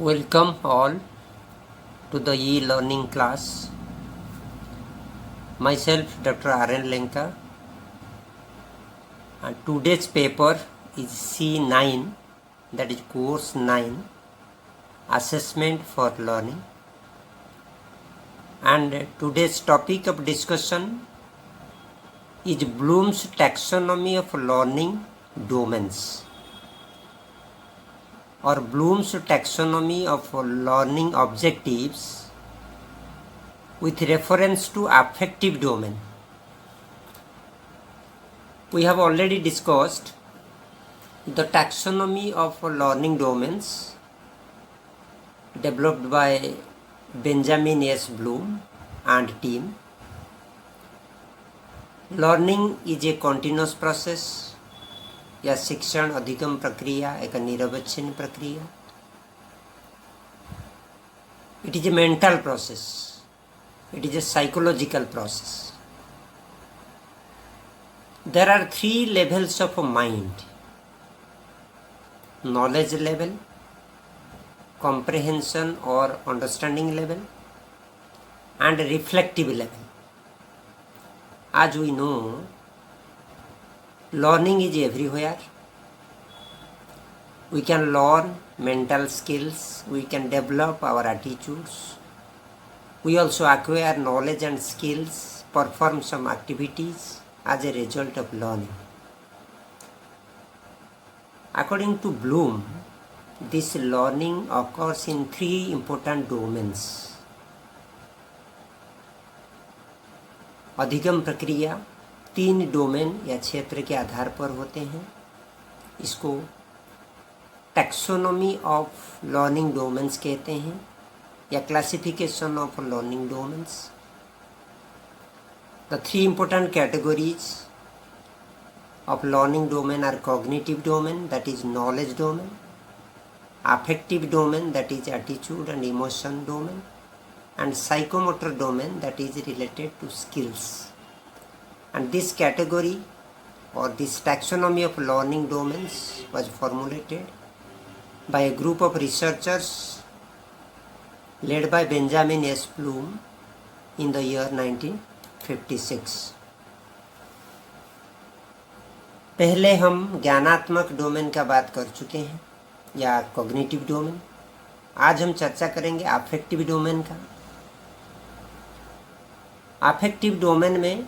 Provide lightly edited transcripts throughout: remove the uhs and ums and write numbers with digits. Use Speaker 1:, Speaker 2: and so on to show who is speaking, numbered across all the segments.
Speaker 1: Welcome all to the e-learning class. Myself Dr. R.N. Lenka, and today's paper is C9, that is course 9, Assessment for Learning. And today's topic of discussion is Bloom's taxonomy of learning domains, or Bloom's taxonomy of learning objectives with reference to affective domain. We have already discussed the taxonomy of learning domains developed by Benjamin S. Bloom and team. Learning is a continuous process, या शिक्षण अधिगम प्रक्रिया एक निरवच्छिन्न प्रक्रिया. It is a mental process. It is a psychological process. There are 3 levels of mind: knowledge level, comprehension or understanding level, and reflective level. As we know, learning is everywhere. We can learn mental skills, we can develop our attitudes. We also acquire knowledge and skills, perform some activities as a result of learning. According to Bloom, this learning occurs in 3 important domains. अधिगम प्रक्रिया 3 domain या क्षेत्र के आधार पर होते हैं. इसको taxonomy of learning domains कहते हैं, या classification of learning domains. The 3 important categories of learning domain are cognitive domain, that is knowledge domain, affective domain, that is attitude and emotion domain, and psychomotor domain, that is related to skills. And this category or this taxonomy of learning domains was formulated by a group of researchers led by Benjamin S. Bloom in the year 1956. पहले हम ज्ञानात्मक domain का बात कर चुके हैं, या cognitive domain. आज हम चर्चा करेंगे अफेक्टिव डोमेन का. अफेक्टिव डोमेन में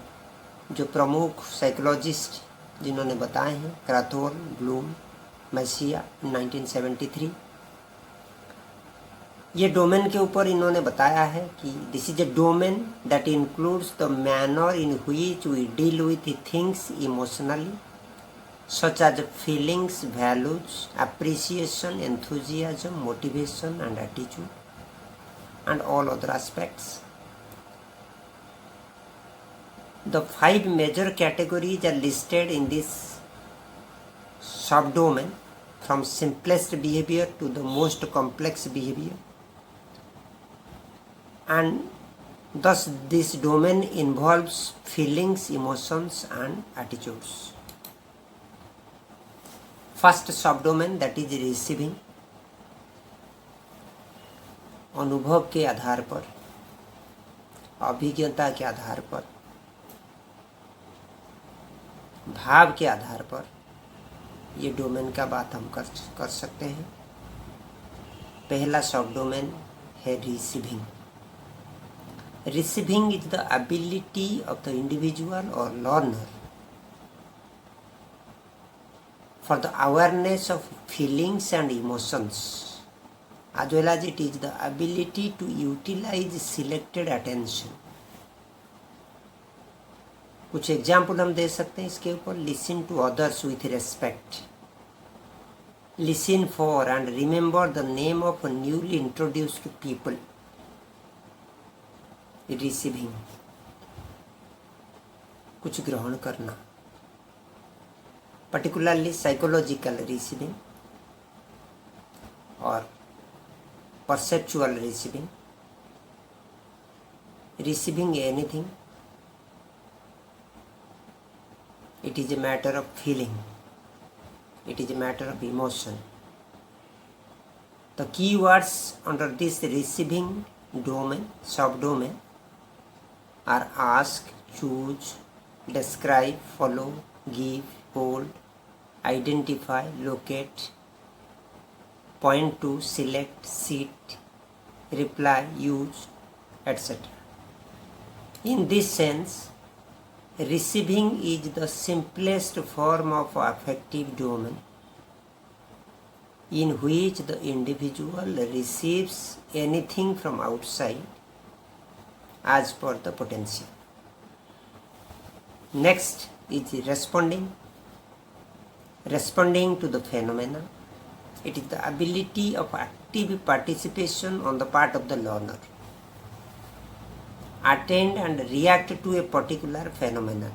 Speaker 1: जो प्रमुख साइकोलॉजिस्ट जिन्होंने बताए हैं, क्राथोल, ब्लूम, मैसिया 1973, ये डोमेन के ऊपर इन्होंने बताया है कि this is a domain that includes the manner in which we deal with things emotionally, such as feelings, values, appreciation, enthusiasm, motivation and attitude, and all other aspects. The 5 major categories are listed in this subdomain, from simplest behavior to the most complex behavior, and thus this domain involves feelings, emotions and attitudes. First subdomain, that is receiving. अनुभव के आधार पर, अभिज्ञता के आधार पर, भाव के आधार पर ये domain का बात हम कर सकते हैं. पहला सब डोमेन है receiving. Receiving is the ability of the individual और learner for the awareness of feelings and emotions, as well as it is the ability to utilize selected attention. कुछ एग्जाम्पल हम दे सकते हैं इसके ऊपर. Listen to others with respect, listen for and remember the name of newly introduced people. Receiving, कुछ ग्रहण करना, particularly psychological receiving or perceptual receiving. Receiving anything, it is a matter of feeling, it is a matter of emotion. The keywords under this receiving domain, subdomain, are ask, choose, describe, follow, give, hold, identify, locate, point to, select, sit, reply, use, etc. In this sense, receiving is the simplest form of affective domain in which the individual receives anything from outside as per the potential. Next is responding. Responding to the phenomena. It is the ability of active participation on the part of the learner. Attend and react to a particular phenomenon.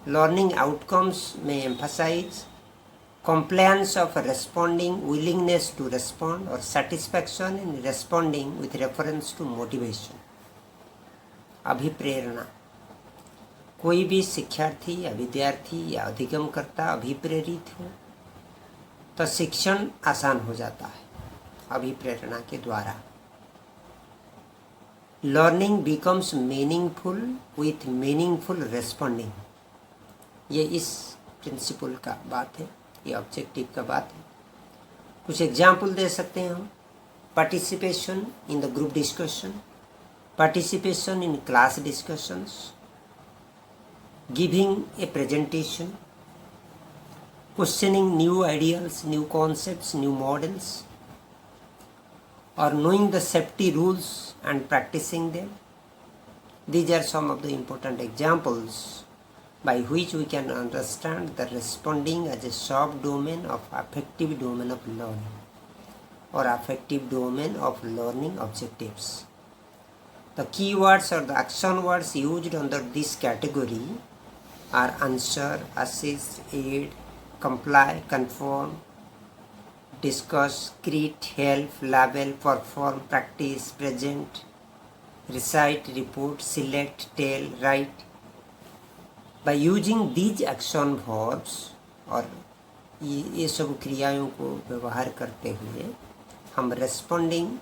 Speaker 1: Learning outcomes may emphasize compliance of responding, willingness to respond, or satisfaction in responding with reference to motivation. अभिप्रेरणा. कोई भी शिक्षार्थी या विद्यार्थी या अधिगमकर्ता अभिप्रेरित हो तो शिक्षण आसान हो जाता है अभिप्रेरणा के द्वारा. Learning becomes meaningful with meaningful responding. ये इस प्रिंसिपल का बात है, ये ऑब्जेक्टिव का बात है. कुछ एग्जाम्पल दे सकते हैं हम. Participation in the group discussion, participation in class discussions, giving a presentation, questioning new ideas, new concepts, new models, or knowing the safety rules and practicing them. These are some of the important examples by which we can understand the responding as a subdomain of affective domain of learning or affective domain of learning objectives. The keywords or the action words used under this category are answer, assist, aid, comply, conform, discuss, create, help, label, perform, practice, present, recite, report, select, tell, write. By using these action verbs और ये सब क्रियाओं को व्यवहार करते हुए हम responding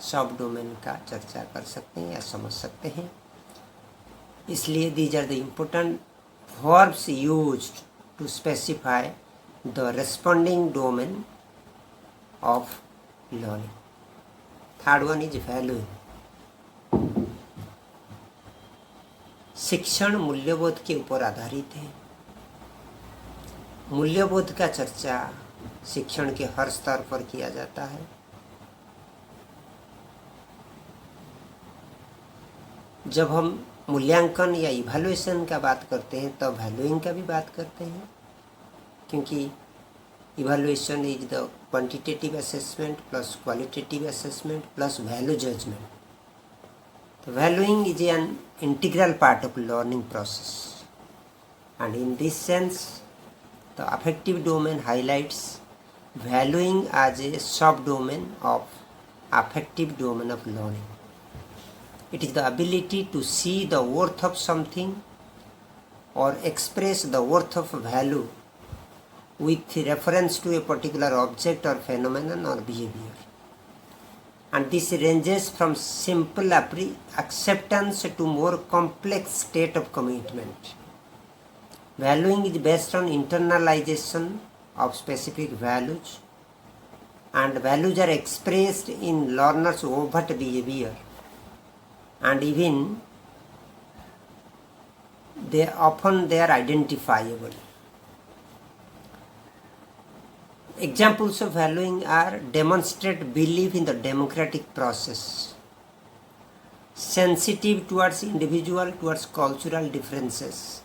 Speaker 1: सब डोमेन का चर्चा कर सकते हैं या समझ सकते हैं. इसलिए these are the important verbs used to specify the responding domain of learning. Third one is valuing. शिक्षण मूल्यबोध के ऊपर आधारित है. मूल्यबोध का चर्चा शिक्षण के हर स्तर पर किया जाता है. जब हम मूल्यांकन या इवैल्यूएशन का बात करते हैं तब वैल्यूइंग का भी बात करते हैं, क्योंकि evaluation is the quantitative assessment plus qualitative assessment plus value judgement. तो valuing is an integral part of learning process and in this sense the affective domain highlights valuing as a sub domain of affective domain of learning. It is the ability to see the worth of something or express the worth of value with reference to a particular object or phenomenon or behavior. And this ranges from simple acceptance to more complex state of commitment. Valuing is based on internalization of specific values, and values are expressed in learners' overt behavior. And even they are identifiable. Examples of valuing are demonstrate belief in the democratic process, sensitive towards individual, towards cultural differences,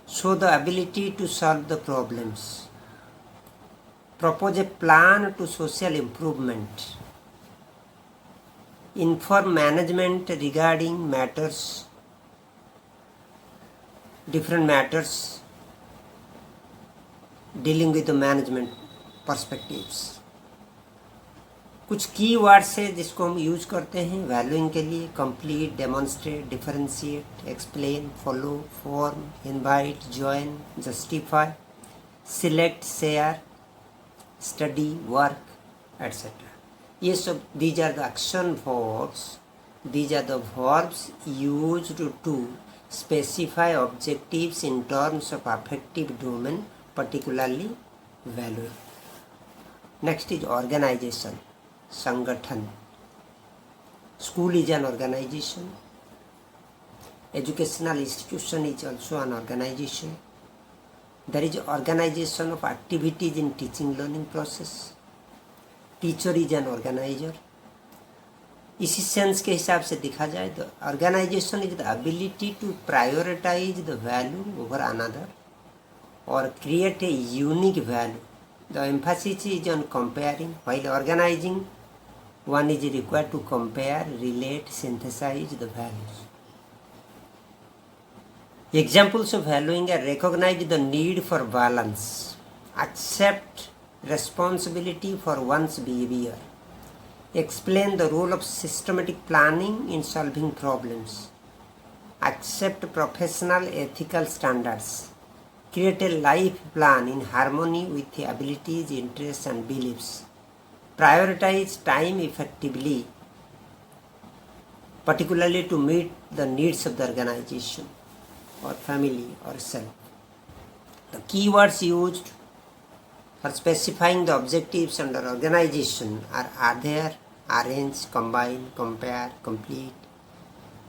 Speaker 1: show the ability to solve the problems, propose a plan to social improvement, inform management regarding different matters dealing with the management perspectives. कुछ की words है जिसको हम use करते हैं valuing के लिए. Complete, demonstrate, differentiate, explain, follow, form, invite, join, justify, select, share, study, work, etc. Yes, so these are the action verbs. These are the verbs used to specify objectives in terms of affective domain, particularly value. Next is organization, sangathan. School is an organization. Educational institution is also an organization. There is organization of activities in teaching learning process. Teacher is an organiser. इसी sense के हिसाब से देखा जाए तो organisation is the ability to prioritise the value over another or create a unique value. The emphasis is on comparing. While organising one is required to compare, relate, synthesize the values. Examples of valuing are recognize the need for balance, accept responsibility for one's behavior, explain the role of systematic planning in solving problems, accept professional ethical standards, create a life plan in harmony with the abilities, interests and beliefs, prioritize time effectively, particularly to meet the needs of the organization or family or self. The keywords used for specifying the objectives under organization are adhere, arrange, combine, compare, complete,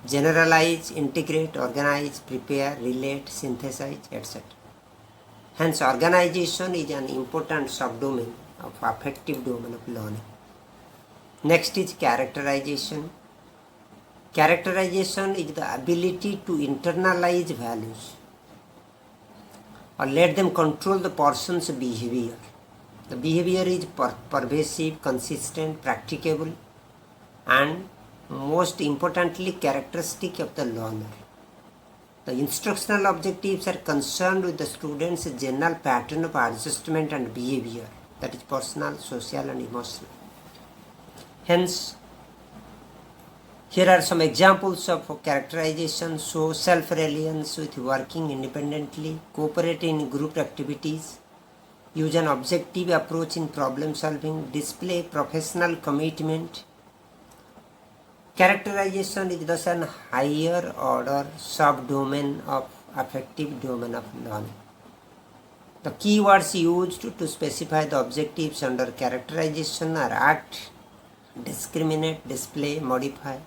Speaker 1: generalize, integrate, organize, prepare, relate, synthesize, etc. Hence, organization is an important subdomain of affective domain of learning. Next is characterization. Characterization is the ability to internalize values or let them control the person's behavior. The behavior is pervasive, consistent, practicable, and most importantly characteristic of the learner. The instructional objectives are concerned with the student's general pattern of adjustment and behavior, that is personal, social and emotional. Hence, here are some examples of characterization. Show self-reliance with working independently, cooperate in group activities, use an objective approach in problem solving, display professional commitment. Characterization is thus an higher order subdomain of affective domain of learning. The keywords used to specify the objectives under characterization are act, discriminate, display, modify,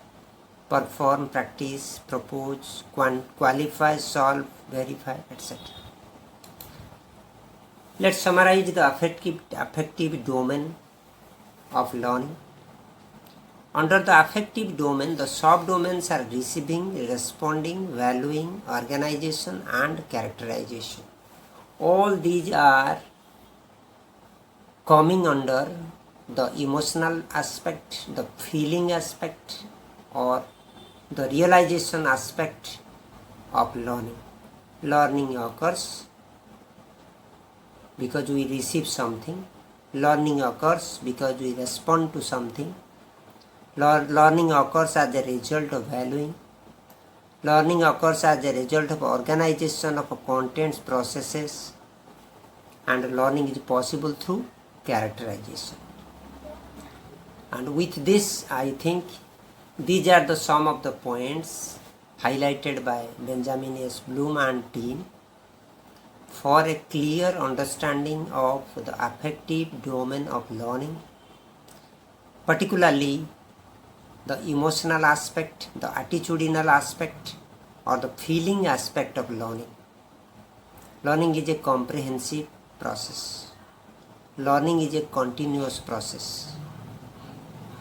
Speaker 1: perform, practice, propose, qualify, solve, verify, etc. Let's summarize the affective domain of learning. Under the affective domain, the subdomains are receiving, responding, valuing, organization, and characterization. All these are coming under the emotional aspect, the feeling aspect, or the realization aspect of learning. Learning occurs because we receive something. Learning occurs because we respond to something. Learning occurs as a result of valuing. Learning occurs as a result of organization of contents, processes, and learning is possible through characterization. And with this, I think these are the some of the points highlighted by Benjamin S. Bloom and team for a clear understanding of the affective domain of learning, particularly the emotional aspect, the attitudinal aspect, or the feeling aspect of learning. Learning is a comprehensive process. Learning is a continuous process.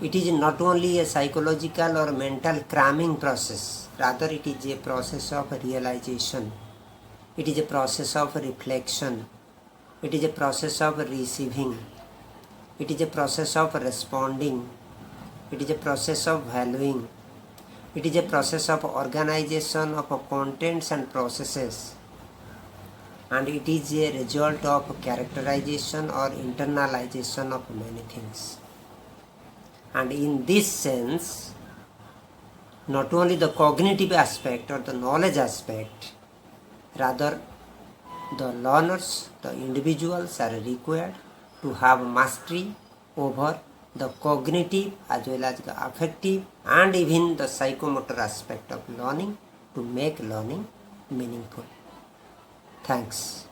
Speaker 1: It is not only a psychological or mental cramming process, rather it is a process of realization. It is a process of reflection. It is a process of receiving. It is a process of responding. It is a process of valuing. It is a process of organization of contents and processes. And it is a result of characterization or internalization of many things. And in this sense, not only the cognitive aspect or the knowledge aspect, rather the learners, the individuals are required to have mastery over the cognitive as well as the affective and even the psychomotor aspect of learning to make learning meaningful. Thanks.